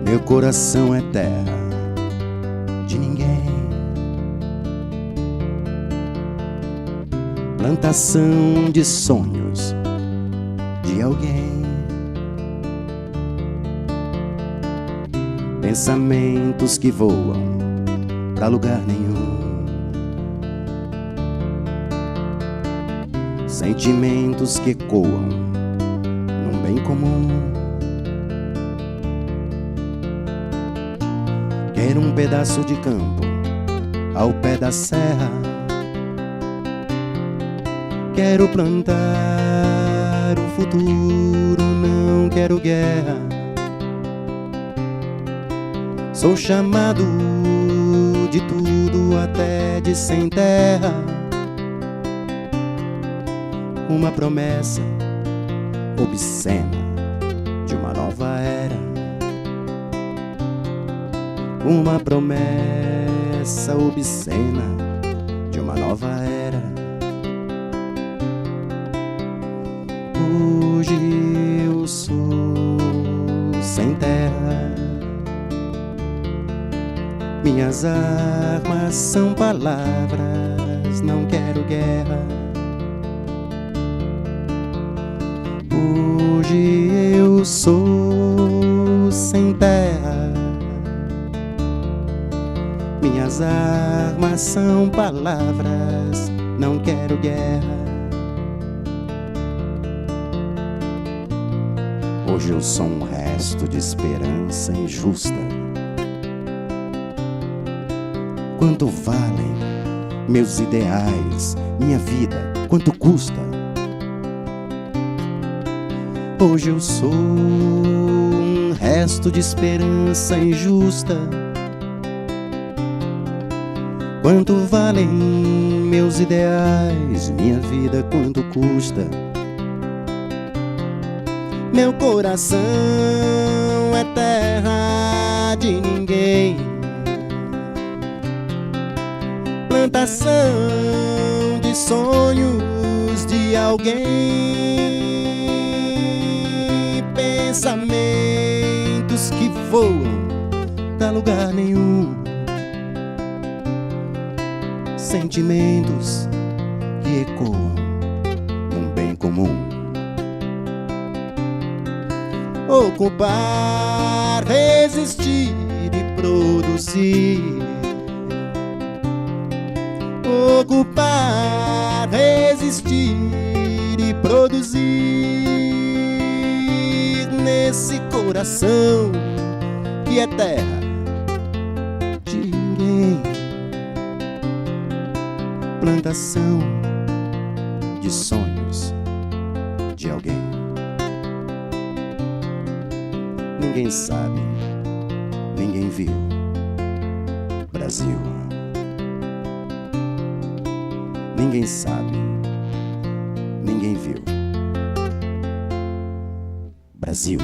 Meu coração é terra de ninguém, plantação de sonhos de alguém, pensamentos que voam pra lugar nenhum, sentimentos que ecoam num bem comum. Quero um pedaço de campo ao pé da serra, quero plantar o futuro, não quero guerra. Sou chamado de tudo, até de sem terra. Uma promessa obscena de uma nova era. Uma promessa obscena de uma nova era. Hoje eu sou sem terra, minhas armas são palavras, não quero guerra. Hoje eu sou sem terra, minhas armas são palavras, não quero guerra. Hoje eu sou um resto de esperança injusta. Quanto valem meus ideais, minha vida, quanto custa? Hoje eu sou um resto de esperança injusta. Quanto valem meus ideais, minha vida, quanto custa? Meu coração é terra de ninguém, plantação de sonhos de alguém, pensamentos que voam pra lugar nenhum, sentimentos que ecoam num bem comum. Ocupar, resistir e produzir. Ocupar, resistir e produzir nesse coração que é terra de ninguém, plantação de sonhos de alguém. Ninguém sabe, ninguém viu. Brasil. Ninguém sabe, ninguém viu. Brasil.